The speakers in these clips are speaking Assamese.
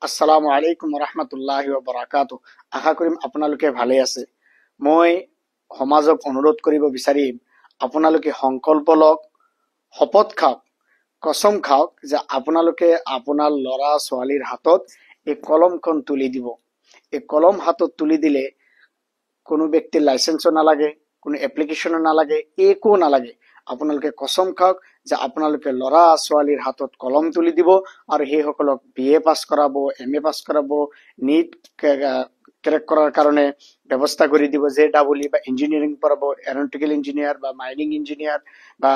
আসসালামু আলাইকুম ৰহমতুল্লাহি ওয়া বাৰাকাতুহু। আশা কৰিম আপোনালোকে ভালে আছে। মই সমাজক অনুৰোধ কৰিব বিচাৰিম আপোনালোকে সংকল্প লওক, শপত খাওক, কসম খাওক যে আপোনালোকে আপোনাৰ ল'ৰা ছোৱালীৰ হাতত এই কলমখন তুলি দিব। এই কলম হাতত তুলি দিলে কোনো ব্যক্তিৰ লাইসেন্সও নালাগে, কোনো এপ্লিকেশনও নালাগে, একো নালাগে। আপোনালোকে কসম খাওক যে আপোনালোকে ল'ৰা ছোৱালীৰ হাতত কলম তুলি দিব আৰু সেইসকলক BA পাছ কৰাব, MA পাছ কৰাব, নিট ক্ৰেক কৰাৰ কাৰণে ব্যৱস্থা কৰি দিব, JEE বা ইঞ্জিনিয়াৰিং পঢ়াব, এৰনটিকেল ইঞ্জিনিয়াৰ বা মাইনিং ইঞ্জিনিয়াৰ বা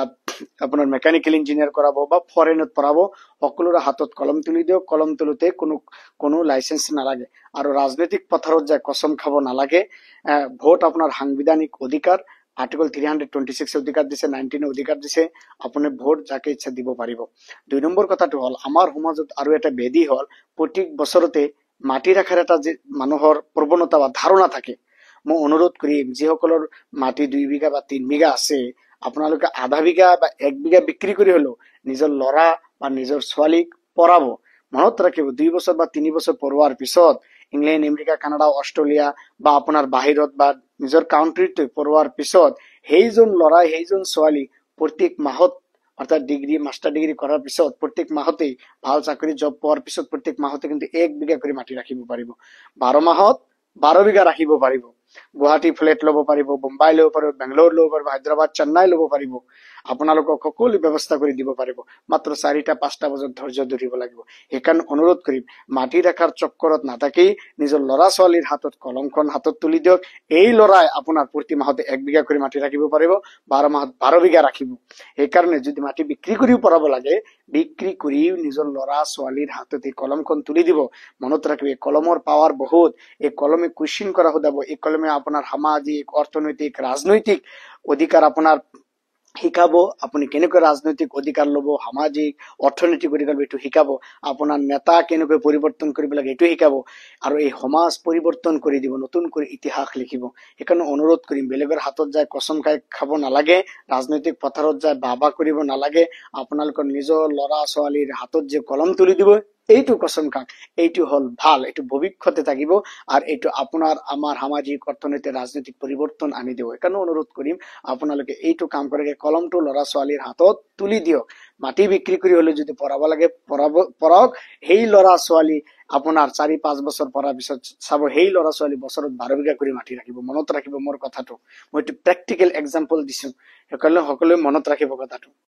আপোনাৰ মেকানিকেল ইঞ্জিনিয়াৰ কৰাব বা ফৰেনত পঢ়াব। সকলোৰে হাতত কলম তুলি দিয়ক। কলম তুলোতে কোনো লাইসেন্স নালাগে আৰু ৰাজনৈতিক পথাৰত যায় কসম খাব নালাগে। ভোট আপোনাৰ সাংবিধানিক অধিকাৰ। আৰ্টিকল 326 অধিকাৰ দিছে, 19 অধিকাৰ দিছে। আপুনি ভোট যাকে ইচ্ছা দিব পাৰিব। 2 নম্বৰ কথাটো হল, আমাৰ সমাজত আৰু এটা বেদি হল, প্ৰত্যেক বছৰতে মাটি ৰাখাৰ এটা যে মানুহৰ প্ৰৱণতা বা ধাৰণা থাকে। মই অনুৰোধ কৰিম যিসকলৰ মাটি 2 বিঘা বা 3 বিঘা আছে, আপোনালোকে আধা বিঘা বা 1 বিঘা বিক্ৰী কৰি হলেও নিজৰ ল'ৰা বা নিজৰ ছোৱালীক পঢ়াব। মনত ৰাখিব, 2 বছৰ বা 3 বছৰ পঢ়োৱাৰ পিছত ইংলেণ্ড, আমেৰিকা, কানাডা, অষ্ট্ৰেলিয়া বা আপোনাৰ বাহিৰত বা নিজৰ কাউন্ট্ৰিতে পঢ়োৱাৰ পিছত সেইজন ল'ৰা সেইজন ছোৱালী প্ৰত্যেক মাহত অর্থাৎ ডিগ্রি মাস্টার ডিগ্রি করার পিছত প্রত্যেক মাহতেই ভাল চাকরি জব পাওয়ার পিছত প্রত্যেক মাহতে কিন্তু 1 বিঘা করে মাটি রাখিব পাৰিব। 12 মাহত 12 বিঘা ৰাখিব পাৰিব। গুৱাহাটী ফ্লেট লব পাৰিব, মুম্বাই লব পাৰিব, বেংগলোৰ লব পাৰিব, হায়দৰাবাদ, চেন্নাই লব পাৰিব। আপোনালোকক সকলো ব্যৱস্থা কৰি দিব পাৰিব। মাত্ৰ 4টা 5টা বজাত ধৈৰ্য ধৰিব লাগিব। সেইকাৰণে অনুৰোধ কৰিম, মাটি ৰাখাৰ চক্কৰত নাথাকি নিজৰ ল'ৰা ছোৱালীৰ হাতত কলমখন হাতত তুলি দিয়ক। এই ল'ৰাই আপোনাৰ প্ৰতি মাহতে 1 বিঘা কৰি মাটি ৰাখিব পাৰিব, 12 মাহত 12 বিঘা ৰাখিব। সেইকাৰণে যদি মাটি বিক্ৰী কৰিও পঢ়াব লাগে, বিক্ৰী কৰিও নিজৰ ল'ৰা ছোৱালীৰ হাতত এই কলমখন তুলি দিব। মনত ৰাখিব, এই কলমৰ পাৱাৰ বহুত। এই কলমে কুৱেশ্যন কৰা শুধাব। এই কলমে আপোনাৰ সামাজিক, অৰ্থনৈতিক, ৰাজনৈতিক অধিকাৰ আপোনাৰ শিকাব। আপুনি কেনেকৈ ৰাজনৈতিক অধিকাৰ লব, সামাজিক অৰ্থনৈতিক অধিকাৰ এইটো শিকাব। আপোনাৰ নেতা কেনেকৈ পৰিৱৰ্তন কৰিব লাগে এইটো শিকাব। আৰু এই সমাজ পৰিৱৰ্তন কৰি দিব, নতুন কৰি ইতিহাস লিখিব। সেইকাৰণে অনুৰোধ কৰিম, বেলেগৰ হাতত যায় কসম খাব নালাগে, ৰাজনৈতিক পথাৰত যায় বাবা কৰিব নালাগে। আপোনালোকৰ নিজৰ ল'ৰা ছোৱালীৰ হাতত যে কলম তুলি দিব, এইটো কসম খাক, এইটো হল ভাল, এইটো ভৱিষ্যতে থাকিব আৰু এইটো আপোনাৰ আমাৰ সামাজিক অৰ্থনৈতিক ৰাজনৈতিক পৰিৱৰ্তন আনি দিব। সেইকাৰণে অনুৰোধ কৰিম আপোনালোকে এইটো কাম কৰে, কলমটো ল'ৰা ছোৱালীৰ হাতত তুলি দিয়ক। মাটি বিক্ৰী কৰি হলে যদি পঢ়াব লাগে পঢ়াওক। সেই ল'ৰা ছোৱালী আপোনাৰ 4-5 বছৰ পঢ়াৰ পিছত চাব, সেই ল'ৰা ছোৱালী বছৰত 12 বিঘা কৰি মাটি ৰাখিব। মনত ৰাখিব মোৰ কথাটো, মই এইটো প্ৰেক্টিকেল এক্সাম্পল দিছো। সেইকাৰণে সকলোৱে মনত ৰাখিব কথাটো।